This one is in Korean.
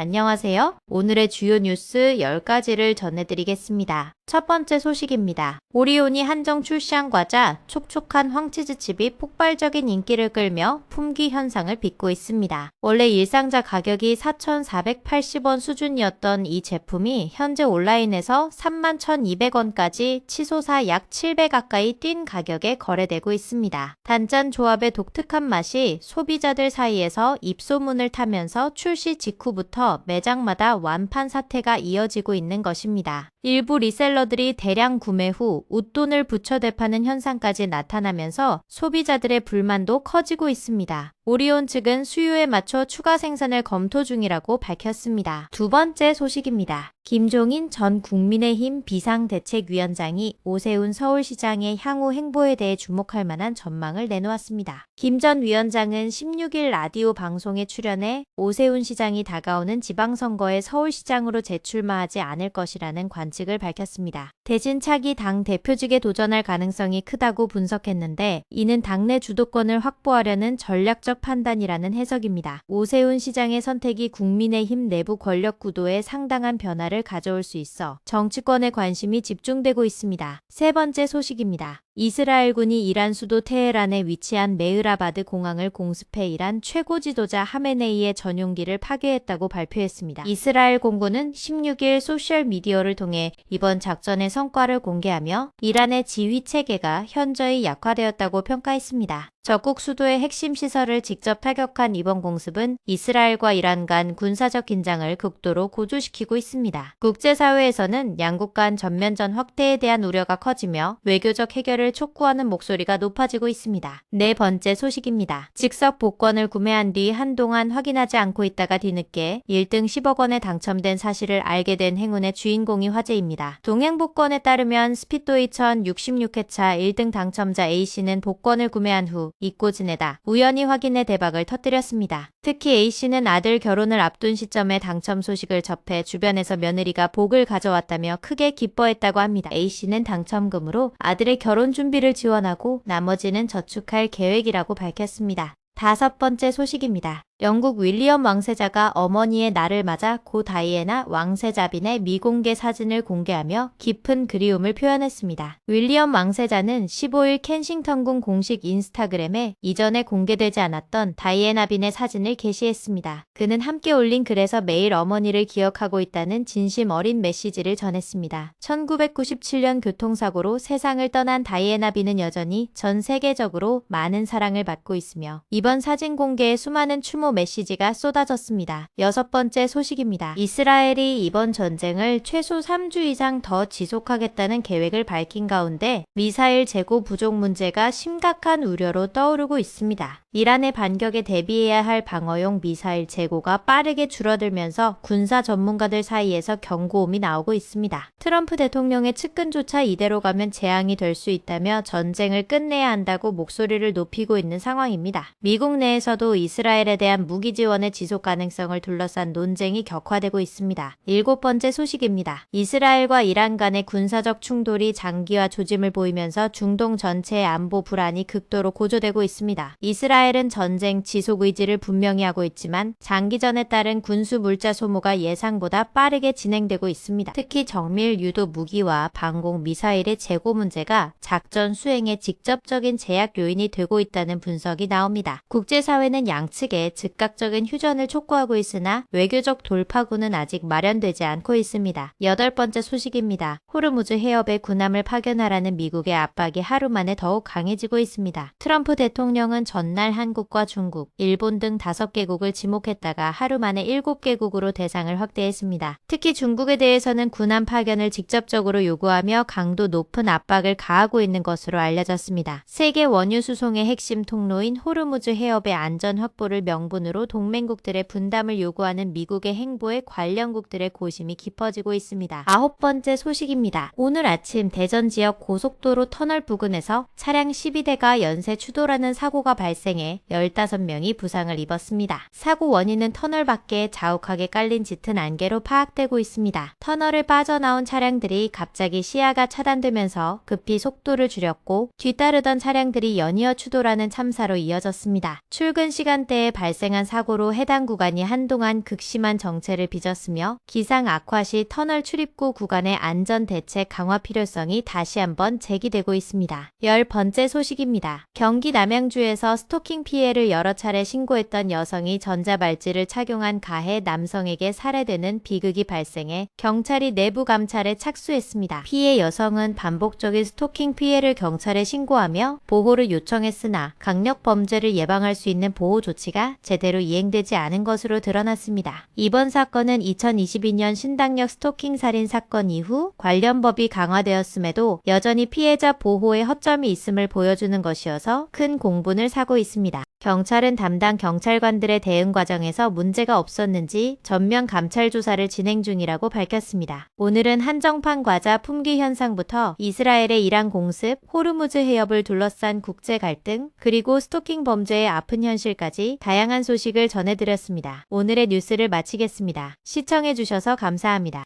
안녕하세요. 오늘의 주요 뉴스 10가지를 전해드리겠습니다. 첫 번째 소식입니다. 오리온이 한정 출시한 촉촉한 황치즈칩이 폭발적인 인기를 끌며 품귀 현상을 빚고 있습니다. 원래 일상자 가격이 4,480원 수준이었던 이 제품이 현재 온라인에서 31,200원까지 치솟아 약 7배 가까이 뛴 가격에 거래되고 있습니다. 단짠 조합의 독특한 맛이 소비자들 사이에서 입소문을 타면서 출시 직후부터 매장마다 완판 사태가 이어지고 있는 것입니다. 일부 리셀러들이 대량 구매 후 웃돈을 붙여 되파는 현상까지 나타나면서 소비자들의 불만도 커지고 있습니다. 오리온 측은 수요에 맞춰 추가 생산을 검토 중이라고 밝혔습니다. 두 번째 소식입니다. 김종인 전 국민의힘 비상대책위원장이 오세훈 서울시장의 향후 행보에 대해 주목할 만한 전망을 내놓았습니다. 김 전 위원장은 16일 라디오 방송에 출연해 오세훈 시장이 다가오는 지방선거에 서울시장으로 재출마하지 않을 것이라는 관측을 밝혔습니다. 대신 차기 당 대표직에 도전할 가능성이 크다고 분석했는데 이는 당내 주도권을 확보하려는 전략적 판단이라는 해석입니다. 오세훈 시장의 선택이 국민의힘 내부 권력 구도에 상당한 변화를 가져올 수 있어 정치권의 관심이 집중되고 있습니다. 세 번째 소식입니다. 이스라엘군이 이란 수도 테헤란에 위치한 메흐라바드 공항을 공습해 이란 최고 지도자 하메네이의 전용기를 파괴했다고 발표했습니다. 이스라엘 공군은 16일 소셜미디어를 통해 이번 작전의 성과를 공개하며 이란의 지휘 체계가 현저히 약화되었다고 평가했습니다. 적국 수도의 핵심 시설을 직접 타격한 이번 공습은 이스라엘과 이란 간 군사적 긴장을 극도로 고조시키고 있습니다. 국제사회에서는 양국 간 전면전 확대에 대한 우려가 커지며 외교적 해결을 촉구하는 목소리가 높아지고 있습니다. 네 번째 소식입니다. 즉석 복권을 구매한 뒤 한동안 확인하지 않고 있다가 뒤늦게 1등 10억 원에 당첨된 사실을 알게 된 행운의 주인공이 화제입니다. 동행복권에 따르면 스피드웨이천 66회차 1등 당첨자 A씨는 복권을 구매한 후 잊고 지내다 우연히 확인해 대박을 터뜨렸습니다. 특히 A씨는 아들 결혼을 앞둔 시점에 당첨 소식을 접해 주변에서 며느리가 복을 가져왔다며 크게 기뻐했다고 합니다. A씨는 당첨금으로 아들의 결혼 준비를 지원하고 나머지는 저축할 계획이라고 밝혔습니다. 다섯 번째 소식입니다. 영국 윌리엄 왕세자가 어머니의 날을 맞아 고 다이애나 왕세자빈의 미공개 사진을 공개하며 깊은 그리움을 표현했습니다. 윌리엄 왕세자는 15일 켄싱턴궁 공식 인스타그램에 이전에 공개되지 않았던 다이애나빈의 사진을 게시했습니다. 그는 함께 올린 글에서 매일 어머니를 기억하고 있다는 진심 어린 메시지를 전했습니다. 1997년 교통사고로 세상을 떠난 다이애나빈은 여전히 전 세계적으로 많은 사랑을 받고 있으며 이번 사진 공개에 수많은 추모 메시지가 쏟아졌습니다. 여섯 번째 소식입니다. 이스라엘이 이번 전쟁을 최소 3주 이상 더 지속하겠다는 계획을 밝힌 가운데 미사일 재고 부족 문제가 심각한 우려로 떠오르고 있습니다. 이란의 반격에 대비해야 할 방어용 미사일 재고가 빠르게 줄어들면서 군사 전문가들 사이에서 경고음이 나오고 있습니다. 트럼프 대통령의 측근조차 이대로 가면 재앙이 될 수 있다며 전쟁을 끝내야 한다고 목소리를 높이고 있는 상황입니다. 미국 내에서도 이스라엘에 대한 무기 지원의 지속 가능성을 둘러싼 논쟁이 격화되고 있습니다. 일곱 번째 소식입니다. 이스라엘과 이란 간의 군사적 충돌이 장기화 조짐을 보이면서 중동 전체의 안보 불안이 극도로 고조되고 있습니다. 이스라엘은 전쟁 지속 의지를 분명히 하고 있지만 장기전에 따른 군수 물자 소모가 예상보다 빠르게 진행되고 있습니다. 특히 정밀 유도 무기와 방공 미사일의 재고 문제가 작전 수행에 직접적인 제약 요인이 되고 있다는 분석이 나옵니다. 국제사회는 양측에 즉각적인 휴전을 촉구하고 있으나 외교적 돌파구는 아직 마련되지 않고 있습니다. 여덟 번째 소식입니다. 호르무즈 해협에 군함을 파견하라는 미국의 압박이 하루 만에 더욱 강해지고 있습니다. 트럼프 대통령은 전날 한국과 중국, 일본 등 5개국을 지목했다가 하루 만에 7개국으로 대상을 확대했습니다. 특히 중국에 대해서는 군함 파견을 직접적으로 요구하며 강도 높은 압박을 가하고 있는 것으로 알려졌습니다. 세계 원유 수송의 핵심 통로인 호르무즈 해협의 안전 확보를 명분으로 동맹국들의 분담을 요구하는 미국의 행보에 관련국들의 고심이 깊어지고 있습니다. 아홉 번째 소식입니다. 오늘 아침 대전 지역 고속도로 터널 부근에서 차량 12대가 연쇄 추돌하는 사고가 발생해 15명이 부상을 입었습니다. 사고 원인은 터널 밖에 자욱하게 깔린 짙은 안개로 파악되고 있습니다. 터널을 빠져나온 차량들이 갑자기 시야가 차단되면서 급히 속도를 줄였고 뒤따르던 차량들이 연이어 추돌하는 참사로 이어졌습니다. 출근 시간대에 발생 발생한 사고로 해당 구간이 한동안 극심한 정체를 빚었으며 기상 악화 시 터널 출입구 구간의 안전 대책 강화 필요성이 다시 한번 제기되고 있습니다. 10번째 소식입니다. 경기 남양주에서 스토킹 피해를 여러 차례 신고했던 여성이 전자발찌를 착용한 가해 남성에게 살해되는 비극이 발생해 경찰이 내부 감찰에 착수했습니다. 피해 여성은 반복적인 스토킹 피해를 경찰에 신고하며 보호를 요청했으나 강력 범죄를 예방할 수 있는 보호 조치가 제대로 이행되지 않은 것으로 드러났습니다. 이번 사건은 2022년 신당역 스토킹 살인 사건 이후 관련 법이 강화되었음에도 여전히 피해자 보호에 허점이 있음을 보여주는 것이어서 큰 공분을 사고 있습니다. 경찰은 담당 경찰관들의 대응 과정에서 문제가 없었는지 전면 감찰 조사를 진행 중이라고 밝혔습니다. 오늘은 한정판 과자 품귀 현상부터 이스라엘의 이란 공습, 호르무즈 해협을 둘러싼 국제 갈등, 그리고 스토킹 범죄의 아픈 현실까지 다양한 소식을 전해드렸습니다. 오늘의 뉴스를 마치겠습니다. 시청해주셔서 감사합니다.